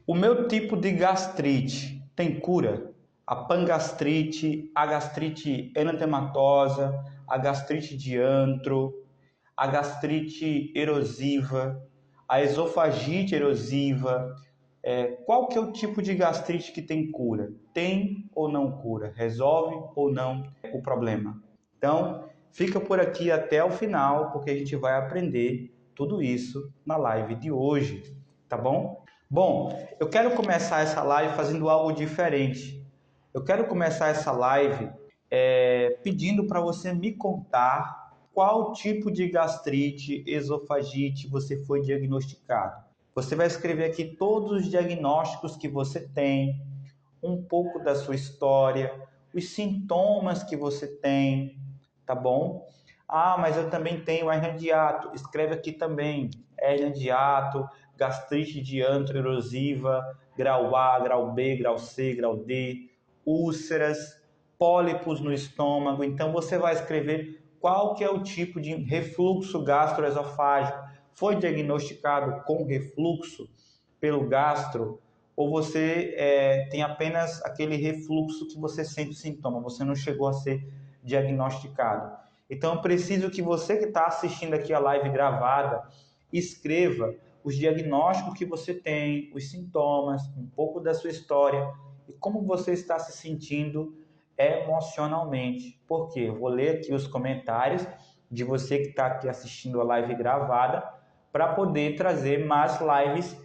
O meu tipo de gastrite tem cura? A pangastrite, a gastrite anatematosa, a gastrite de antro, a gastrite erosiva, a esofagite erosiva. Qual que é o tipo de gastrite que tem cura? Tem ou não cura? Resolve ou não o problema? Então, fica por aqui até o final, porque a gente vai aprender tudo isso na live de hoje, tá bom? Bom, eu quero começar essa live fazendo algo diferente. Eu quero começar essa live pedindo para você me contar qual tipo de gastrite, esofagite você foi diagnosticado. Você vai escrever aqui todos os diagnósticos que você tem, um pouco da sua história, os sintomas que você tem, tá bom? Ah, mas eu também tenho hernia de hiato. Escreve aqui também hernia de hiato, gastrite de antro erosiva, grau A, grau B, grau C, grau D, úlceras, pólipos no estômago. Então você vai escrever qual que é o tipo de refluxo gastroesofágico. Foi diagnosticado com refluxo pelo gastro ou você tem apenas aquele refluxo que você sente sintoma, você não chegou a ser diagnosticado. Então, eu preciso que você que está assistindo aqui a live gravada, escreva os diagnósticos que você tem, os sintomas, um pouco da sua história e como você está se sentindo emocionalmente. Por quê? Eu vou ler aqui os comentários de você que está aqui assistindo a live gravada para poder trazer mais lives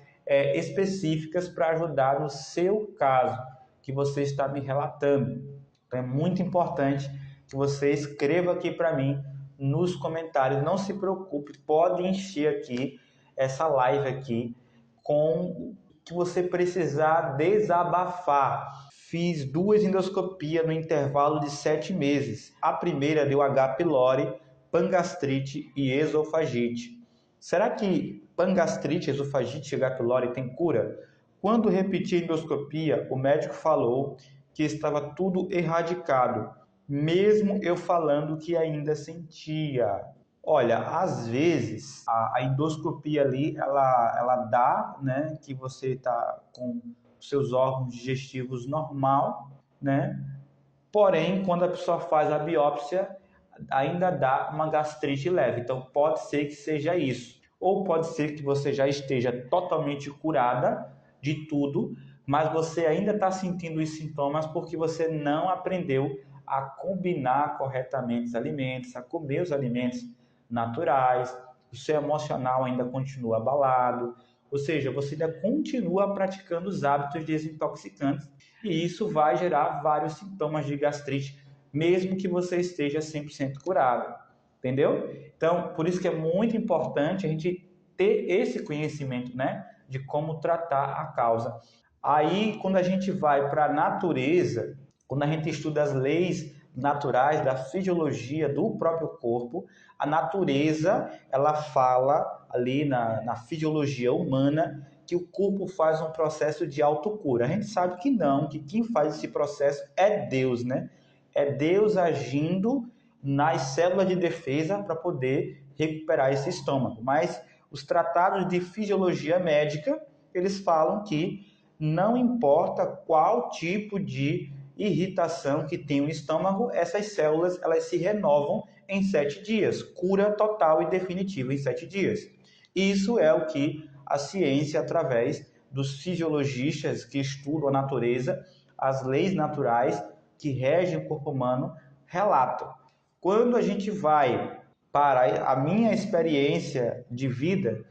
específicas para ajudar no seu caso que você está me relatando. Então, é muito importante que você escreva aqui para mim nos comentários. Não se preocupe, pode encher aqui essa live aqui com o que você precisar desabafar. Fiz 2 endoscopias no intervalo de 7 meses. A primeira deu H. pylori, pangastrite e esofagite. Será que pangastrite, esofagite e H. pylori tem cura? Quando repeti a endoscopia, o médico falou que estava tudo erradicado, mesmo eu falando que ainda sentia. Olha, às vezes a endoscopia ali, ela dá, né, que você está com os seus órgãos digestivos normal, né? Porém, quando a pessoa faz a biópsia, ainda dá uma gastrite leve. Então, pode ser que seja isso. Ou pode ser que você já esteja totalmente curada de tudo, mas você ainda está sentindo os sintomas porque você não aprendeu a combinar corretamente os alimentos, a comer os alimentos naturais, o seu emocional ainda continua abalado, ou seja, você ainda continua praticando os hábitos desintoxicantes e isso vai gerar vários sintomas de gastrite, mesmo que você esteja 100% curado, entendeu? Então, por isso que é muito importante a gente ter esse conhecimento, né, de como tratar a causa. Aí, quando a gente vai para a natureza, quando a gente estuda as leis naturais da fisiologia do próprio corpo, a natureza, ela fala ali na fisiologia humana que o corpo faz um processo de autocura. A gente sabe que não, que quem faz esse processo é Deus, né? É Deus agindo nas células de defesa para poder recuperar esse estômago. Mas os tratados de fisiologia médica, eles falam que não importa qual tipo de irritação que tem o estômago, essas células elas se renovam em 7 dias, cura total e definitiva em 7 dias. Isso é o que a ciência, através dos fisiologistas que estudam a natureza, as leis naturais que regem o corpo humano, relatam. Quando a gente vai para a minha experiência de vida,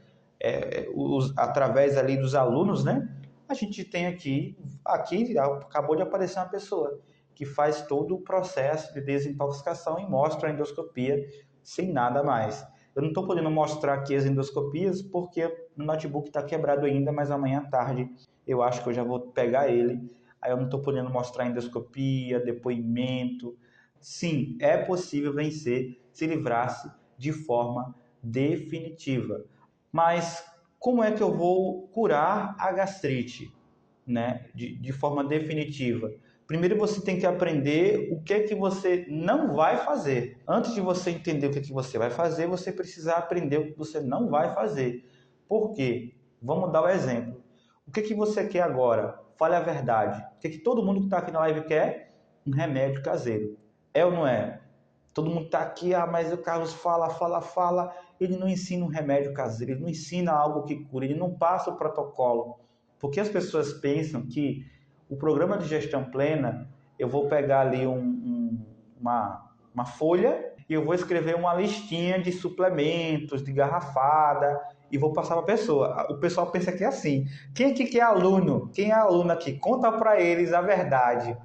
através ali dos alunos, né? A gente tem aqui acabou de aparecer uma pessoa que faz todo o processo de desintoxicação e mostra a endoscopia sem nada mais. Eu não estou podendo mostrar aqui as endoscopias porque o notebook está quebrado ainda, mas amanhã à tarde eu acho que eu já vou pegar ele. Aí eu não estou podendo mostrar endoscopia, depoimento. Sim, é possível vencer, se livrar-se de forma definitiva. Mas como é que eu vou curar a gastrite, né, de forma definitiva? Primeiro você tem que aprender o que é que você não vai fazer. Antes de você entender o que é que você vai fazer, você precisa aprender o que você não vai fazer. Por quê? Vamos dar o exemplo. O que você quer agora? Fale a verdade. O que todo mundo que está aqui na live quer? Um remédio caseiro. É ou não é? Todo mundo está aqui, mas o Carlos fala. Ele não ensina um remédio caseiro, ele não ensina algo que cura, ele não passa o protocolo. Porque as pessoas pensam que o programa de gestão plena, eu vou pegar ali uma folha e eu vou escrever uma listinha de suplementos, de garrafada, e vou passar para a pessoa. O pessoal pensa que é assim. Quem aqui que é aluno? Quem é aluno aqui? Conta para eles a verdade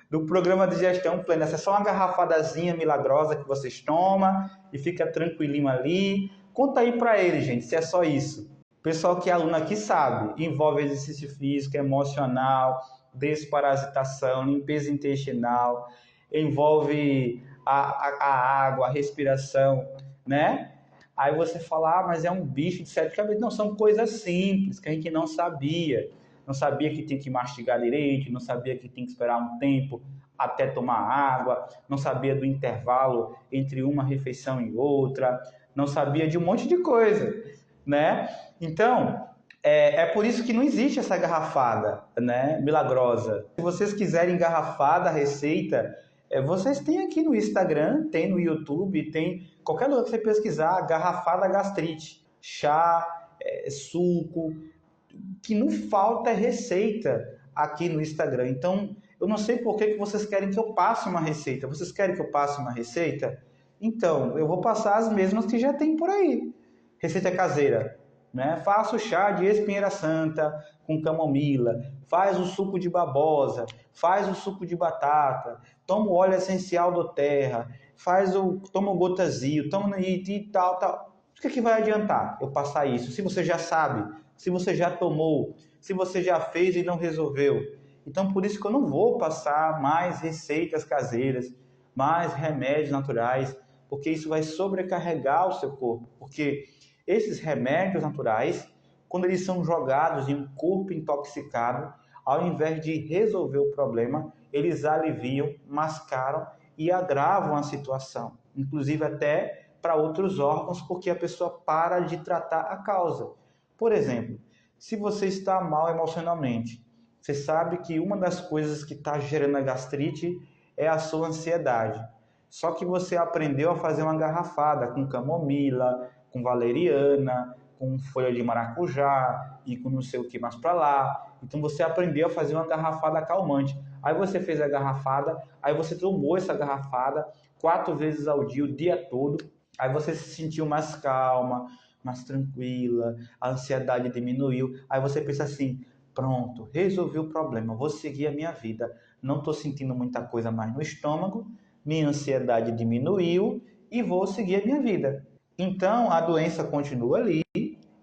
do programa de gestão plena. Essa é só uma garrafadazinha milagrosa que vocês tomam e fica tranquilinho ali. Conta aí para eles, gente, se é só isso. O pessoal que é aluno aqui sabe. Envolve exercício físico, emocional, desparasitação, limpeza intestinal, envolve a água, a respiração, né? Aí você fala, mas é um bicho de 7 cabeças. Não, são coisas simples que a gente não sabia. Não sabia que tem que mastigar direito, não sabia que tem que esperar um tempo até tomar água, não sabia do intervalo entre uma refeição e outra, não sabia de um monte de coisa, né? Então, é por isso que não existe essa garrafada, né, milagrosa. Se vocês quiserem garrafada, a receita, vocês têm aqui no Instagram, tem no YouTube, tem qualquer lugar que você pesquisar, garrafada gastrite, chá, suco, que não falta receita aqui no Instagram. Então, eu não sei por que vocês querem que eu passe uma receita. Vocês querem que eu passe uma receita? Então, eu vou passar as mesmas que já tem por aí. Receita caseira, né? Faça o chá de espinheira santa com camomila, faz o suco de babosa, faz o suco de batata, toma o óleo essencial do terra, toma o gotazil, toma e tal. O que vai adiantar eu passar isso? Se você já sabe, se você já tomou, se você já fez e não resolveu. Então, por isso que eu não vou passar mais receitas caseiras, mais remédios naturais, porque isso vai sobrecarregar o seu corpo. Porque esses remédios naturais, quando eles são jogados em um corpo intoxicado, ao invés de resolver o problema, eles aliviam, mascaram e agravam a situação. Inclusive até para outros órgãos, porque a pessoa para de tratar a causa. Por exemplo, se você está mal emocionalmente, você sabe que uma das coisas que está gerando a gastrite é a sua ansiedade. Só que você aprendeu a fazer uma garrafada com camomila, com valeriana, com folha de maracujá e com não sei o que mais para lá. Então você aprendeu a fazer uma garrafada calmante. Aí você fez a garrafada, aí você tomou essa garrafada 4 vezes ao dia, o dia todo. Aí você se sentiu mais calma, mais tranquila, a ansiedade diminuiu. Aí você pensa assim, pronto, resolvi o problema, vou seguir a minha vida. Não estou sentindo muita coisa mais no estômago, minha ansiedade diminuiu e vou seguir a minha vida. Então, a doença continua ali,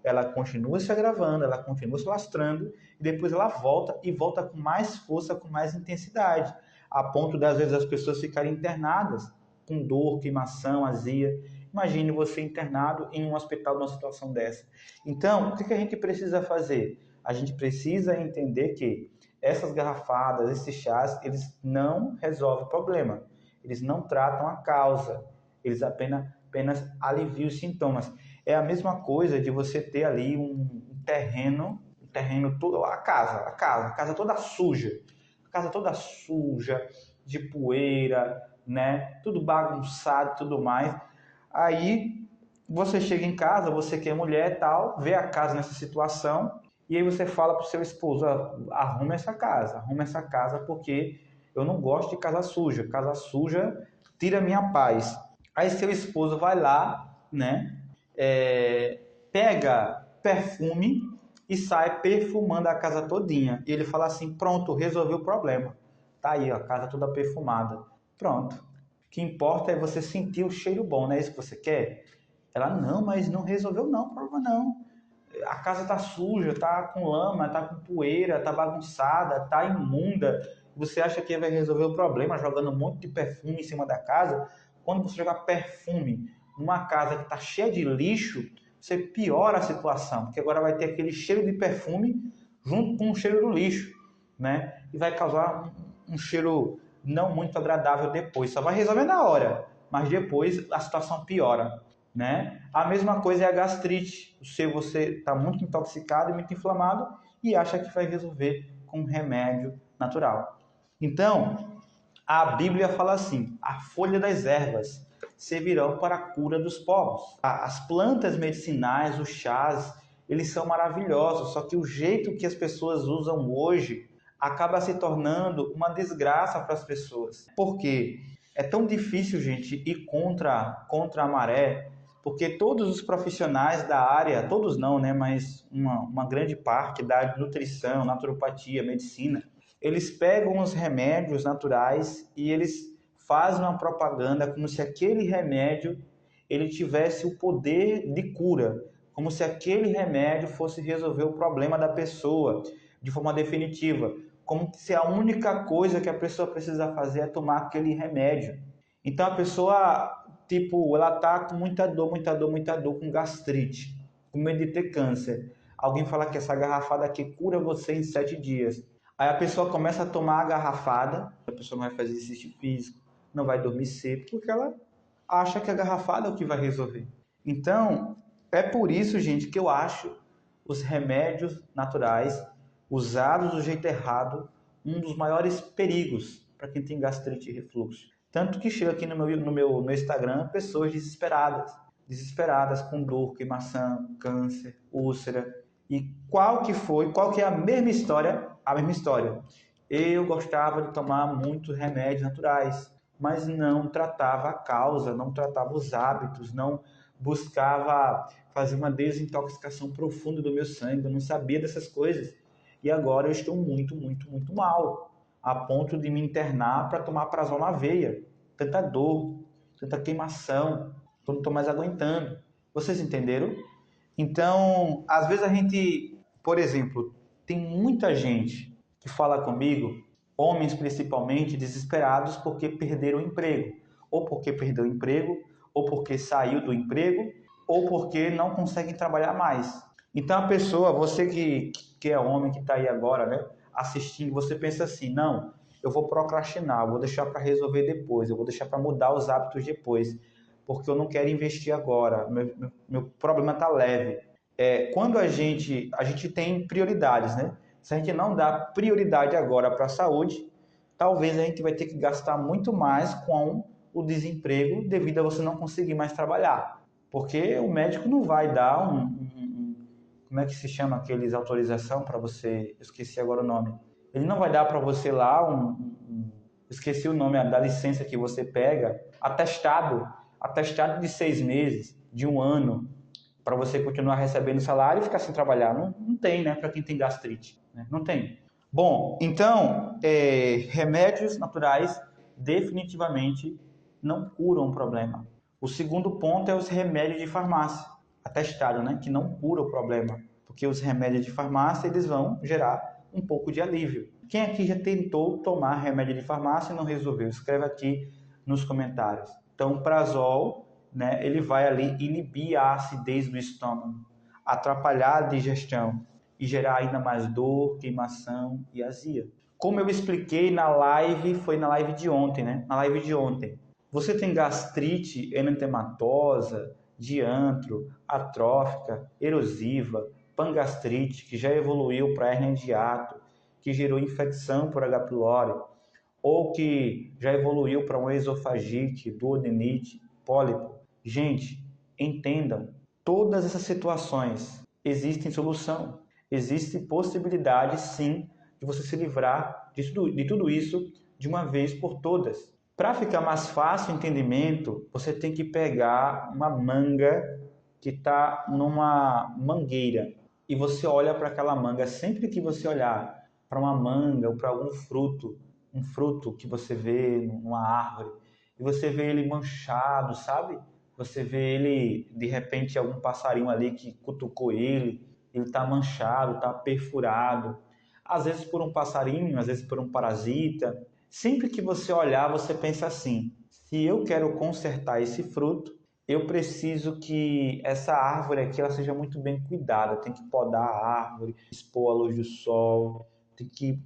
ela continua se agravando, ela continua se lastrando, e depois ela volta e volta com mais força, com mais intensidade, a ponto de, às vezes, as pessoas ficarem internadas com dor, queimação, azia. Imagine você internado em um hospital numa situação dessa. Então, o que a gente precisa fazer? A gente precisa entender que essas garrafadas, esses chás, eles não resolvem o problema. Eles não tratam a causa. Eles apenas aliviam os sintomas. É a mesma coisa de você ter ali um terreno todo, a casa toda suja. A casa toda suja, de poeira, né? Tudo bagunçado, tudo mais. Aí você chega em casa, você que é mulher e tal, vê a casa nessa situação, e aí você fala pro seu esposo, arruma essa casa, porque eu não gosto de casa suja tira minha paz. Aí seu esposo vai lá, né, pega perfume e sai perfumando a casa todinha, e ele fala assim, pronto, resolveu o problema, tá aí, ó, a casa toda perfumada, pronto. O que importa é você sentir o cheiro bom, não é isso que você quer? Ela, não, mas não resolveu não, problema não. A casa tá suja, tá com lama, tá com poeira, tá bagunçada, tá imunda. Você acha que vai resolver o problema jogando um monte de perfume em cima da casa? Quando você jogar perfume numa casa que tá cheia de lixo, você piora a situação, porque agora vai ter aquele cheiro de perfume junto com o cheiro do lixo, né? E vai causar um cheiro não muito agradável depois. Só vai resolver na hora, mas depois a situação piora, né? A mesma coisa é a gastrite. Você está muito intoxicado e muito inflamado e acha que vai resolver com um remédio natural. Então, a Bíblia fala assim: a folha das ervas servirão para a cura dos povos. As plantas medicinais, os chás, eles são maravilhosos, só que o jeito que as pessoas usam hoje acaba se tornando uma desgraça para as pessoas. Por quê? É tão difícil, gente, ir contra a maré, porque todos os profissionais da área, todos não, né, mas uma grande parte da área de nutrição, naturopatia, medicina, eles pegam os remédios naturais e eles fazem uma propaganda como se aquele remédio ele tivesse o poder de cura, como se aquele remédio fosse resolver o problema da pessoa de forma definitiva, como se a única coisa que a pessoa precisa fazer é tomar aquele remédio. Então a pessoa, tipo, ela tá com muita dor, com gastrite, com medo de ter câncer. Alguém fala que essa garrafada aqui cura você em 7 dias. Aí a pessoa começa a tomar a garrafada, a pessoa não vai fazer exercício físico, não vai dormir cedo, porque ela acha que a garrafada é o que vai resolver. Então, é por isso, gente, que eu acho os remédios naturais usados do jeito errado um dos maiores perigos para quem tem gastrite e refluxo. Tanto que chega aqui no meu Instagram pessoas desesperadas com dor, queimação, câncer, úlcera. E qual que é a mesma história? A mesma história. Eu gostava de tomar muitos remédios naturais, mas não tratava a causa, não tratava os hábitos, não buscava fazer uma desintoxicação profunda do meu sangue, eu não sabia dessas coisas. E agora eu estou muito mal, a ponto de me internar para tomar prazol na veia. Tanta dor, tanta queimação, eu não estou mais aguentando. Vocês entenderam? Então, às vezes a gente, por exemplo, tem muita gente que fala comigo, homens principalmente, desesperados porque perderam o emprego. Ou porque perdeu o emprego, ou porque saiu do emprego, ou porque não conseguem trabalhar mais. Então a pessoa, você que é homem, que está aí agora, né, assistindo, você pensa assim, não, eu vou procrastinar, eu vou deixar para resolver depois, eu vou deixar para mudar os hábitos depois, porque eu não quero investir agora, meu problema está leve. Quando a gente tem prioridades, né? Se a gente não dá prioridade agora para a saúde, talvez a gente vai ter que gastar muito mais com o desemprego devido a você não conseguir mais trabalhar. Porque o médico não vai dar como é que se chama aqueles autorização para você, eu esqueci agora o nome. Ele não vai dar para você lá esqueci o nome da licença que você pega, atestado de 6 meses, de 1 ano, para você continuar recebendo salário e ficar sem trabalhar. Não tem, né? Para quem tem gastrite. Né? Não tem. Bom, então, remédios naturais definitivamente não curam o problema. O segundo ponto é os remédios de farmácia, atestado, né? Que não cura o problema. Porque os remédios de farmácia, eles vão gerar um pouco de alívio. Quem aqui já tentou tomar remédio de farmácia e não resolveu? Escreve aqui nos comentários. Então, o prazol, né, ele vai ali inibir a acidez do estômago, atrapalhar a digestão e gerar ainda mais dor, queimação e azia. Como eu expliquei na live, foi na live de ontem, né? Na live de ontem. Você tem gastrite enetematosa, diantro, atrófica, erosiva, pangastrite, que já evoluiu para hernia de hiato, que gerou infecção por H. pylori, ou que já evoluiu para uma esofagite, duodenite, pólipo. Gente, entendam, todas essas situações existem solução. Existe possibilidade, sim, de você se livrar de tudo isso de uma vez por todas. Para ficar mais fácil o entendimento, você tem que pegar uma manga que está numa mangueira e você olha para aquela manga. Sempre que você olhar para uma manga ou para algum fruto, um fruto que você vê numa árvore, e você vê ele manchado, sabe? Você vê ele, de repente, algum passarinho ali que cutucou ele está manchado, está perfurado. Às vezes por um passarinho, às vezes por um parasita. Sempre que você olhar, você pensa assim, se eu quero consertar esse fruto, eu preciso que essa árvore aqui ela seja muito bem cuidada. Tem que podar a árvore, expor a luz do sol, tem que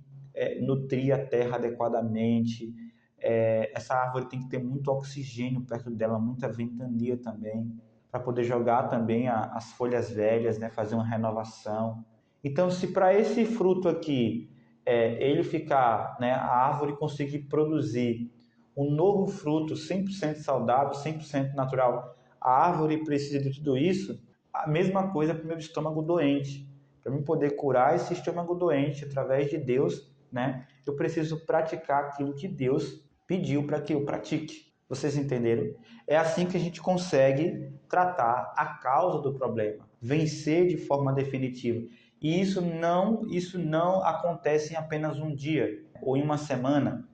nutrir a terra adequadamente. Essa árvore tem que ter muito oxigênio perto dela, muita ventania também, para poder jogar também as folhas velhas, né, fazer uma renovação. Então, se para esse fruto aqui, ele ficar, né, a árvore conseguir produzir um novo fruto 100% saudável, 100% natural, a árvore precisa de tudo isso, a mesma coisa para o meu estômago doente. Para mim poder curar esse estômago doente através de Deus, né, eu preciso praticar aquilo que Deus pediu para que eu pratique. Vocês entenderam? É assim que a gente consegue tratar a causa do problema, vencer de forma definitiva. E isso não acontece em apenas um dia ou em uma semana.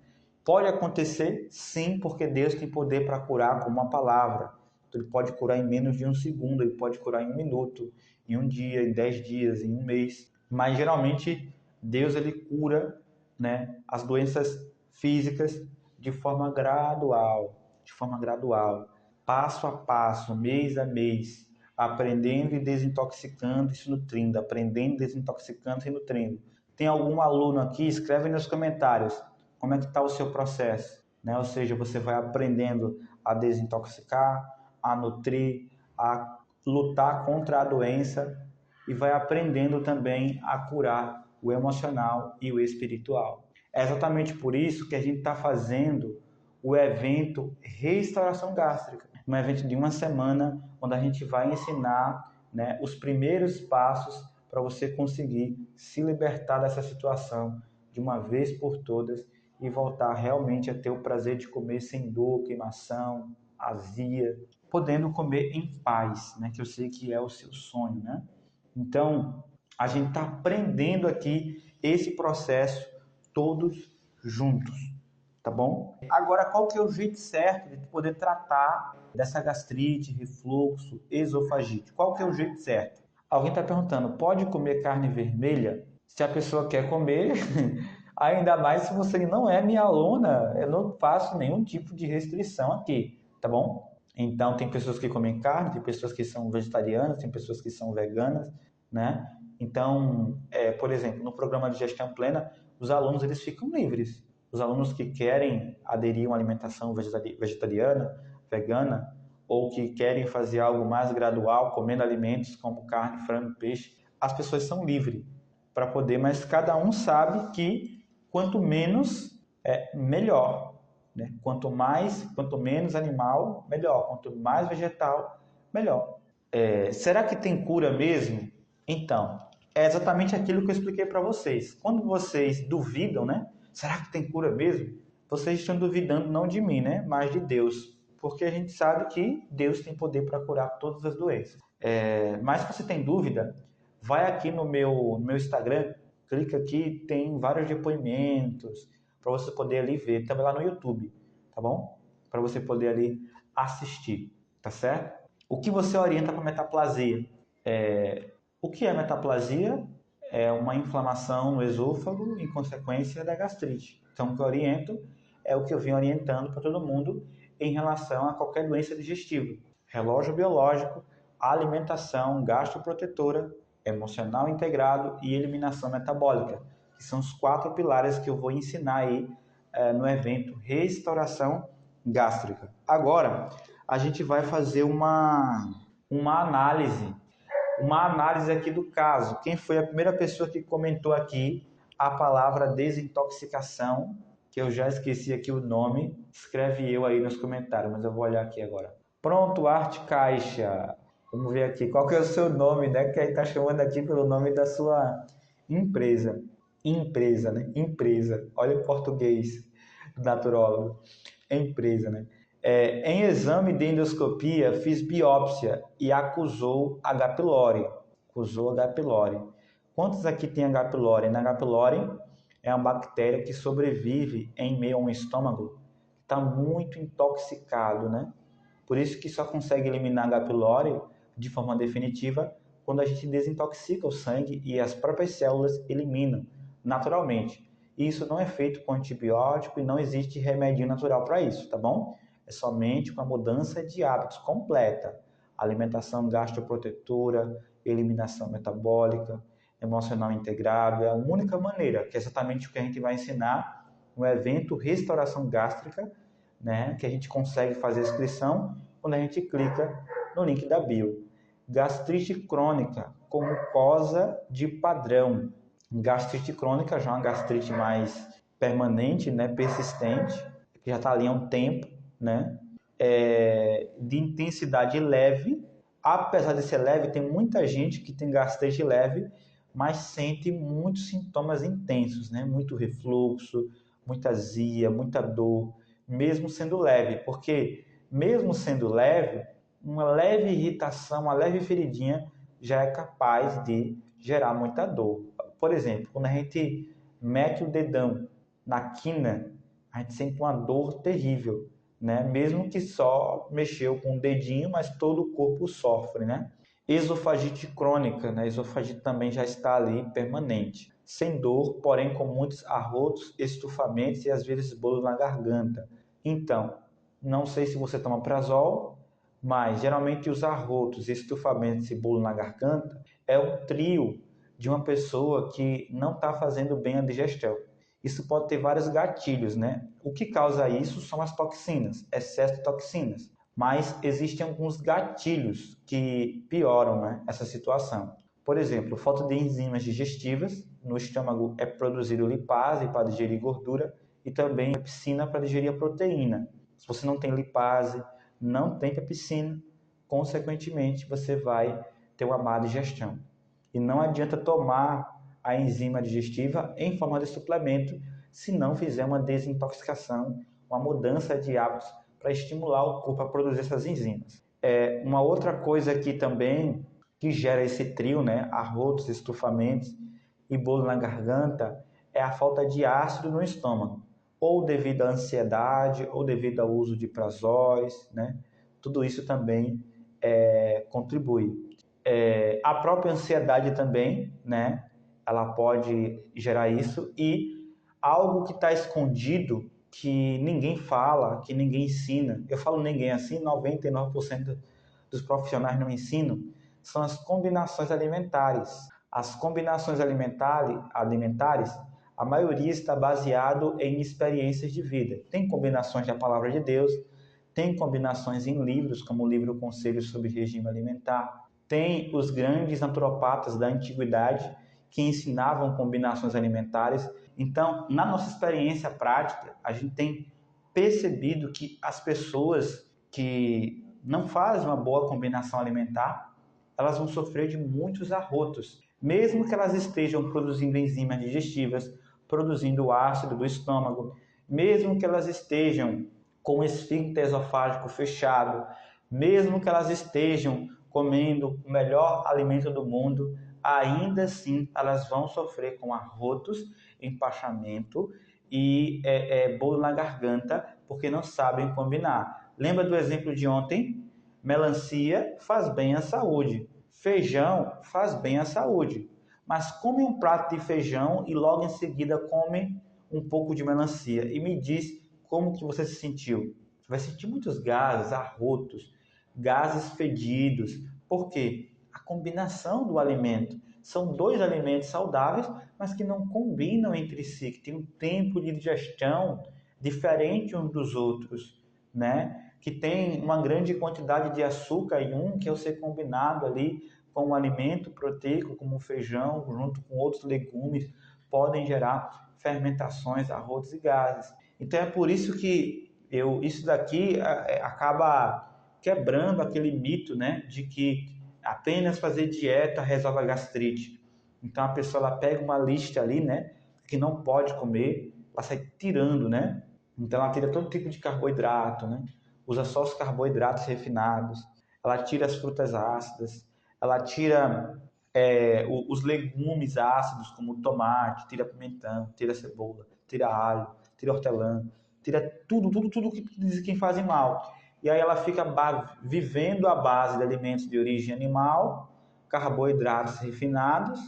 Pode acontecer, sim, porque Deus tem poder para curar com uma palavra. Ele pode curar em menos de um segundo, ele pode curar em um minuto, em um dia, em 10 dias, em um mês. Mas geralmente Deus ele cura, né, as doenças físicas de forma gradual, passo a passo, mês a mês, aprendendo e desintoxicando e se nutrindo, aprendendo, desintoxicando e se nutrindo. Tem algum aluno aqui? Escreve nos comentários como é que está o seu processo, né? Ou seja, você vai aprendendo a desintoxicar, a nutrir, a lutar contra a doença e vai aprendendo também a curar o emocional e o espiritual. É exatamente por isso que a gente está fazendo o evento Restauração Gástrica, um evento de uma semana, onde a gente vai ensinar, né, os primeiros passos para você conseguir se libertar dessa situação de uma vez por todas e voltar realmente a ter o prazer de comer sem dor, queimação, azia, podendo comer em paz, né, que eu sei que é o seu sonho, né? Então, a gente está aprendendo aqui esse processo todos juntos, tá bom? Agora, qual que é o jeito certo de poder tratar dessa gastrite, refluxo, esofagite? Qual que é o jeito certo? Alguém está perguntando, pode comer carne vermelha? Se a pessoa quer comer, ainda mais se você não é minha aluna, eu não faço nenhum tipo de restrição aqui, tá bom? Então, tem pessoas que comem carne, tem pessoas que são vegetarianas, tem pessoas que são veganas, né? Então, por exemplo, no programa de gestão plena, os alunos eles ficam livres. Os alunos que querem aderir a uma alimentação vegetariana, vegana, ou que querem fazer algo mais gradual, comendo alimentos como carne, frango, peixe, as pessoas são livres para poder, mas cada um sabe que quanto menos melhor, né? Quanto menos animal, melhor. Quanto mais vegetal, melhor. Será que tem cura mesmo? Então, é exatamente aquilo que eu expliquei para vocês. Quando vocês duvidam, né? Será que tem cura mesmo? Vocês estão duvidando não de mim, né? Mas de Deus. Porque a gente sabe que Deus tem poder para curar todas as doenças. Mas se você tem dúvida, vai aqui no meu Instagram, clica aqui, tem vários depoimentos para você poder ali ver, também lá no YouTube, tá bom? Para você poder ali assistir, tá certo? O que você orienta para metaplasia? O que é metaplasia? É uma inflamação no esôfago em consequência da gastrite. Então, o que eu oriento é o que eu venho orientando para todo mundo em relação a qualquer doença digestiva. Relógio biológico, alimentação gastroprotetora, emocional integrado e eliminação metabólica, que são os 4 pilares que eu vou ensinar aí no evento Restauração Gástrica. Agora, a gente vai fazer uma análise aqui do caso. Quem foi a primeira pessoa que comentou aqui a palavra desintoxicação, que eu já esqueci aqui o nome, escreve eu aí nos comentários, mas eu vou olhar aqui agora. Pronto, Arte Caixa. Vamos ver aqui, qual que é o seu nome, né? Que aí tá chamando aqui pelo nome da sua empresa. Empresa, né? Empresa. Olha o português naturólogo. Empresa, né? Em exame de endoscopia, fiz biópsia e acusou H. pylori. Quantos aqui tem H. pylori? Na H. pylori é uma bactéria que sobrevive em meio a um estômago que está muito intoxicado, né? Por isso que só consegue eliminar H. pylori de forma definitiva quando a gente desintoxica o sangue e as próprias células eliminam naturalmente. E isso não é feito com antibiótico e não existe remédio natural para isso, tá bom? É somente com a mudança de hábitos completa. Alimentação gastroprotetora, eliminação metabólica, emocional integrado, é a única maneira, que é exatamente o que a gente vai ensinar no evento Restauração Gástrica, né, que a gente consegue fazer a inscrição quando a gente clica no link da bio. Gastrite crônica, com mucosa de padrão. Gastrite crônica já é uma gastrite mais permanente, né, persistente, que já está ali há um tempo, né, de intensidade leve. Apesar de ser leve, tem muita gente que tem gastrite leve, mas sente muitos sintomas intensos, né, muito refluxo, muita azia, muita dor, mesmo sendo leve, porque mesmo sendo leve, uma leve irritação, uma leve feridinha já é capaz de gerar muita dor. Por exemplo, quando a gente mete o dedão na quina, a gente sente uma dor terrível, né? Mesmo que só mexeu com o dedinho, mas todo o corpo sofre, né? Esofagite crônica, né? Esofagite também já está ali permanente, sem dor, porém com muitos arrotos, estufamentos e às vezes bolo na garganta. Então, não sei se você toma prazol, mas geralmente os arrotos, estufamentos e bolo na garganta é um trio de uma pessoa que não está fazendo bem a digestão. Isso pode ter vários gatilhos, né? O que causa isso são as toxinas, excesso de toxinas. Mas existem alguns gatilhos que pioram, né, essa situação. Por exemplo, falta de enzimas digestivas. No estômago é produzido lipase para digerir gordura e também pepsina para digerir a proteína. Se você não tem lipase, não tem pepsina, consequentemente você vai ter uma má digestão. E não adianta tomar a enzima digestiva em forma de suplemento se não fizer uma desintoxicação, uma mudança de hábitos para estimular o corpo a produzir essas enzimas. Uma outra coisa aqui também que gera esse trio, né, arrotos, estufamentos e bolo na garganta, é a falta de ácido no estômago, ou devido à ansiedade, ou devido ao uso de prazóis, né? Tudo isso também contribui. A própria ansiedade também, né? Ela pode gerar isso, e algo que está escondido, que ninguém fala, que ninguém ensina. Eu falo ninguém assim, 99% dos profissionais não ensinam, são as combinações alimentares. As combinações alimentares, a maioria está baseado em experiências de vida. Tem combinações da palavra de Deus, tem combinações em livros, como o livro Conselhos sobre Regime Alimentar, tem os grandes naturopatas da antiguidade que ensinavam combinações alimentares. Então, na nossa experiência prática, a gente tem percebido que as pessoas que não fazem uma boa combinação alimentar, elas vão sofrer de muitos arrotos, mesmo que elas estejam produzindo enzimas digestivas, produzindo ácido do estômago, mesmo que elas estejam com o esfíncter esofágico fechado, mesmo que elas estejam comendo o melhor alimento do mundo, ainda assim elas vão sofrer com arrotos, empachamento e bolo na garganta, porque não sabem combinar. Lembra do exemplo de ontem? Melancia faz bem à saúde, feijão faz bem à saúde, mas come um prato de feijão e logo em seguida come um pouco de melancia e me diz como que você se sentiu. Você vai sentir muitos gases, arrotos, gases fedidos. Por quê? A combinação do alimento. São dois alimentos saudáveis, mas que não combinam entre si, que tem um tempo de digestão diferente uns dos outros, né? Que tem uma grande quantidade de açúcar em um, que ao ser combinado ali com um alimento proteico, como o feijão, junto com outros legumes, podem gerar fermentações, arrotos e gases. Então é por isso que isso daqui acaba quebrando aquele mito, né, de que apenas fazer dieta resolve a gastrite. Então a pessoa ela pega uma lista ali, né, que não pode comer, ela sai tirando, né? Então ela tira todo tipo de carboidrato, né? Usa só os carboidratos refinados, ela tira as frutas ácidas, ela tira os legumes ácidos como tomate, tira pimentão, tira cebola, tira alho, tira hortelã, tira tudo que diz que fazem mal. E aí ela fica vivendo à base de alimentos de origem animal, carboidratos refinados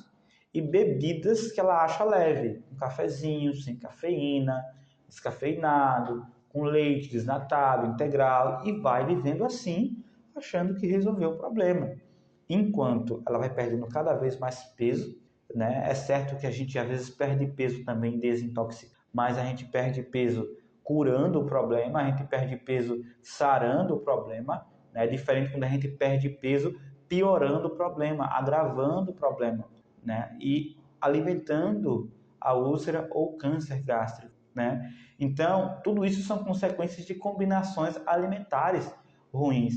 e bebidas que ela acha leve, um cafezinho sem cafeína, descafeinado, com leite desnatado, integral, e vai vivendo assim, achando que resolveu o problema. Enquanto ela vai perdendo cada vez mais peso, né? É certo que a gente às vezes perde peso também desintoxicando, mas a gente perde peso curando o problema, a gente perde peso sarando o problema, né? É diferente quando a gente perde peso piorando o problema, agravando o problema, né? E alimentando a úlcera ou câncer gástrico, né? Então, tudo isso são consequências de combinações alimentares ruins.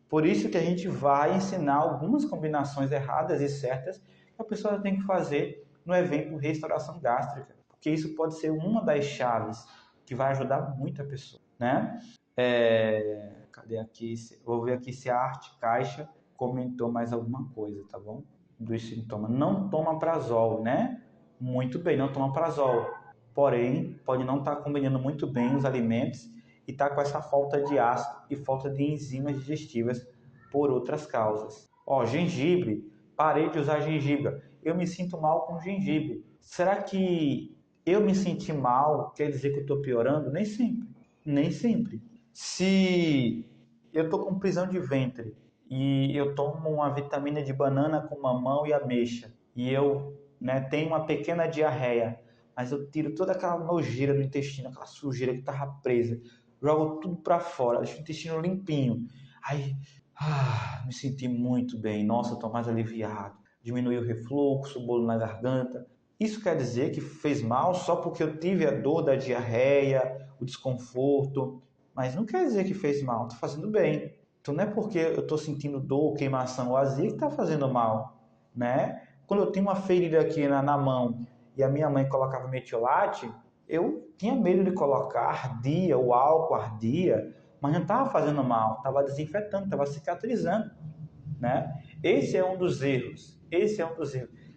Por isso que a gente vai ensinar algumas combinações erradas e certas que a pessoa tem que fazer no evento Restauração Gástrica, porque isso pode ser uma das chaves que vai ajudar muito a pessoa, né? Cadê aqui? Vou ver aqui se a Arte Caixa comentou mais alguma coisa, tá bom? Dos sintomas. Não toma prazol, né? Muito bem, não toma prazol. Porém, pode não estar combinando muito bem os alimentos e estar com essa falta de ácido e falta de enzimas digestivas por outras causas. Ó, gengibre. Parei de usar gengibre. Eu me sinto mal com gengibre. Será que eu me sentir mal quer dizer que eu estou piorando? Nem sempre. Nem sempre. Se eu estou com prisão de ventre e eu tomo uma vitamina de banana com mamão e ameixa e eu, né, tenho uma pequena diarreia, mas eu tiro toda aquela nojeira do intestino, aquela sujeira que estava presa, jogo tudo para fora, deixo o intestino limpinho. Aí, me senti muito bem, nossa, estou mais aliviado. Diminuiu o refluxo, o bolo na garganta. Isso quer dizer que fez mal só porque eu tive a dor da diarreia, o desconforto, mas não quer dizer que fez mal, estou fazendo bem. Então não é porque eu estou sentindo dor, queimação ou azia que está fazendo mal, né? Quando eu tenho uma ferida aqui na mão e a minha mãe colocava metiolate, eu tinha medo de colocar, ardia, o álcool ardia, mas não estava fazendo mal, estava desinfetando, estava cicatrizando, né? Esse é um dos erros,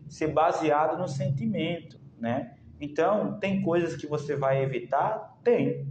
ser baseado no sentimento, né? Então, tem coisas que você vai evitar? Tem,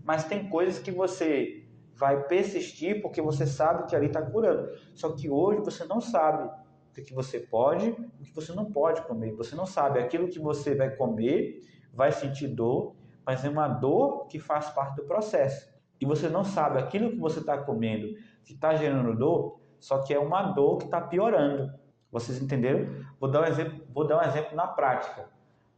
mas tem coisas que você vai persistir porque você sabe que ali está curando. Só que hoje você não sabe o que você pode, o que você não pode comer. Você não sabe aquilo que você vai comer, vai sentir dor, mas é uma dor que faz parte do processo. E você não sabe aquilo que você está comendo, que está gerando dor, só que é uma dor que está piorando. Vocês entenderam? Vou dar um exemplo na prática.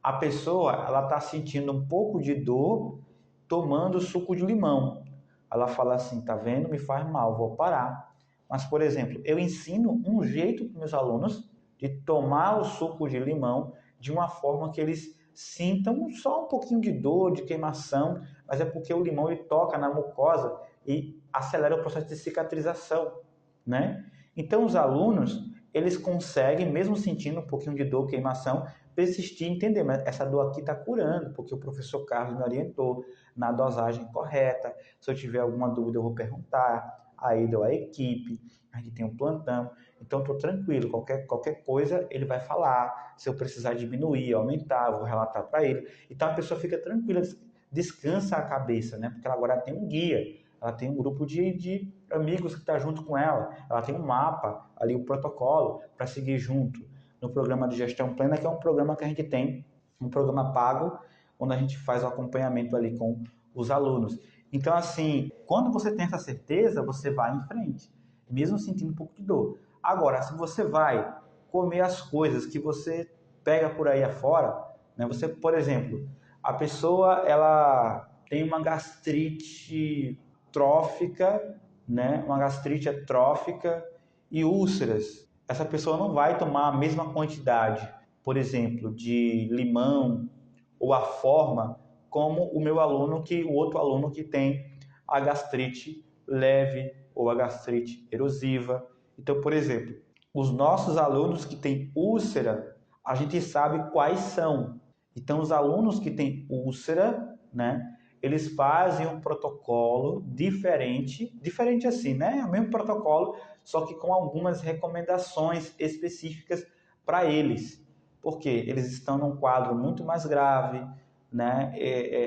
A pessoa ela está sentindo um pouco de dor tomando suco de limão. Ela fala assim, tá vendo? Me faz mal, vou parar. Mas, por exemplo, eu ensino um jeito para meus alunos de tomar o suco de limão de uma forma que eles sintam só um pouquinho de dor, de queimação, mas é porque o limão ele toca na mucosa e acelera o processo de cicatrização, né? Então, os alunos, eles conseguem, mesmo sentindo um pouquinho de dor, queimação, persistir e entender, mas essa dor aqui está curando, porque o professor Carlos me orientou na dosagem correta. Se eu tiver alguma dúvida, eu vou perguntar a ele ou à equipe. A gente tem um plantão, então estou tranquilo. Qualquer coisa ele vai falar. Se eu precisar diminuir, aumentar, eu vou relatar para ele. Então a pessoa fica tranquila, descansa a cabeça, né? Porque ela agora tem um guia, ela tem um grupo de amigos que está junto com ela, ela tem um mapa ali, o protocolo para seguir junto. No programa de gestão plena, que é um programa que a gente tem, um programa pago, onde a gente faz o acompanhamento ali com os alunos. Então, assim, quando você tem essa certeza, você vai em frente, mesmo sentindo um pouco de dor. Agora, se você vai comer as coisas que você pega por aí afora, né? Você, por exemplo, a pessoa ela tem uma gastrite trófica, né? Uma gastrite trófica e úlceras. Essa pessoa não vai tomar a mesma quantidade, por exemplo, de limão ou a forma como o outro aluno que tem a gastrite leve ou a gastrite erosiva. Então, por exemplo, os nossos alunos que têm úlcera, a gente sabe quais são. Então, os alunos que têm úlcera, né, eles fazem um protocolo diferente assim, né? É o mesmo protocolo, só que com algumas recomendações específicas para eles. Porque eles estão num quadro muito mais grave, né?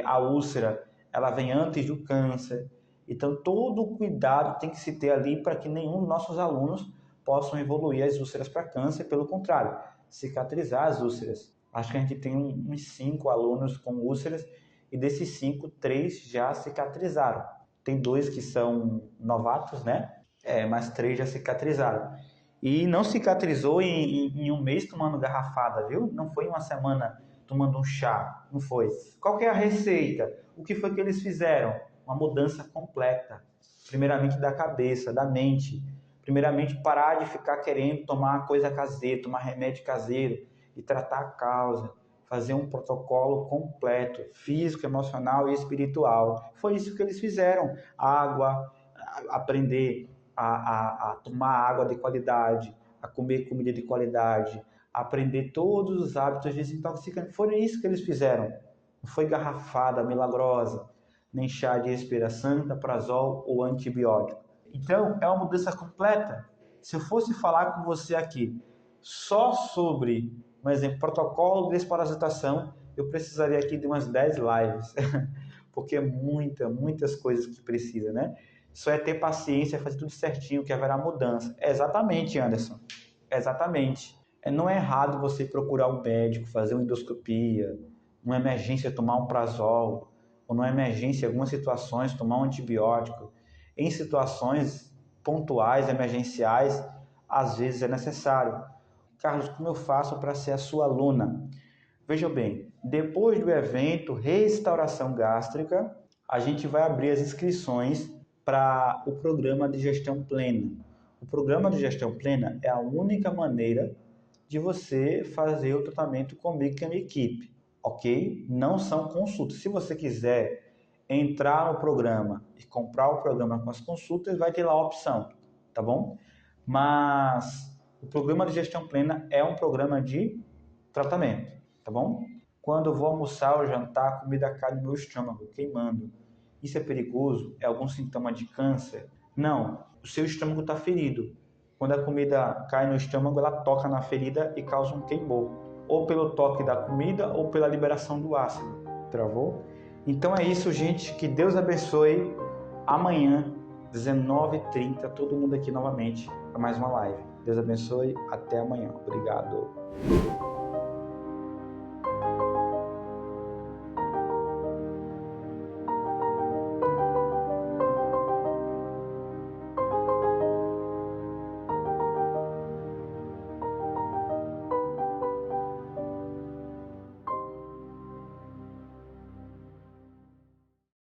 A úlcera, ela vem antes do câncer. Então, todo o cuidado tem que se ter ali para que nenhum dos nossos alunos possam evoluir as úlceras para câncer. Pelo contrário, cicatrizar as úlceras. Acho que a gente tem uns 5 alunos com úlceras e desses 5, 3 já cicatrizaram. Tem 2 que são novatos, né? Mas 3 já cicatrizaram. E não cicatrizou em um mês tomando garrafada, viu? Não foi em uma semana tomando um chá, não foi. Qual que é a receita? O que foi que eles fizeram? Uma mudança completa. Primeiramente da cabeça, da mente. Primeiramente, parar de ficar querendo tomar coisa caseira, tomar remédio caseiro e tratar a causa. Fazer um protocolo completo, físico, emocional e espiritual. Foi isso que eles fizeram. Água, aprender a tomar água de qualidade, a comer comida de qualidade, aprender todos os hábitos desintoxicantes. Foi isso que eles fizeram. Não foi garrafada milagrosa, nem chá de respira santa, prazol ou antibiótico. Então, é uma mudança completa. Se eu fosse falar com você aqui só sobre, por exemplo, protocolo de desparasitação, eu precisaria aqui de umas 10 lives, porque é muitas coisas que precisa, né? Só é ter paciência, fazer tudo certinho, que haverá mudança. Exatamente, Anderson. Exatamente. Não é errado você procurar um médico, fazer uma endoscopia, numa emergência tomar um prazol, ou numa emergência, em algumas situações, tomar um antibiótico. Em situações pontuais, emergenciais, às vezes é necessário. Carlos, como eu faço para ser a sua aluna? Veja bem, depois do evento Restauração Gástrica, a gente vai abrir as inscrições para o programa de gestão plena. O programa de gestão plena é a única maneira de você fazer o tratamento comigo e com a minha equipe, ok? Não são consultas. Se você quiser entrar no programa e comprar o programa com as consultas, vai ter lá a opção, tá bom? Mas o programa de gestão plena é um programa de tratamento, tá bom? Quando eu vou almoçar ou jantar, a comida cai no meu estômago, queimando. Isso é perigoso? É algum sintoma de câncer? Não, o seu estômago está ferido. Quando a comida cai no estômago, ela toca na ferida e causa um queimor. Ou pelo toque da comida ou pela liberação do ácido. Travou? Então é isso, gente. Que Deus abençoe. Amanhã, 19h30, todo mundo aqui novamente para mais uma live. Deus abençoe. Até amanhã. Obrigado.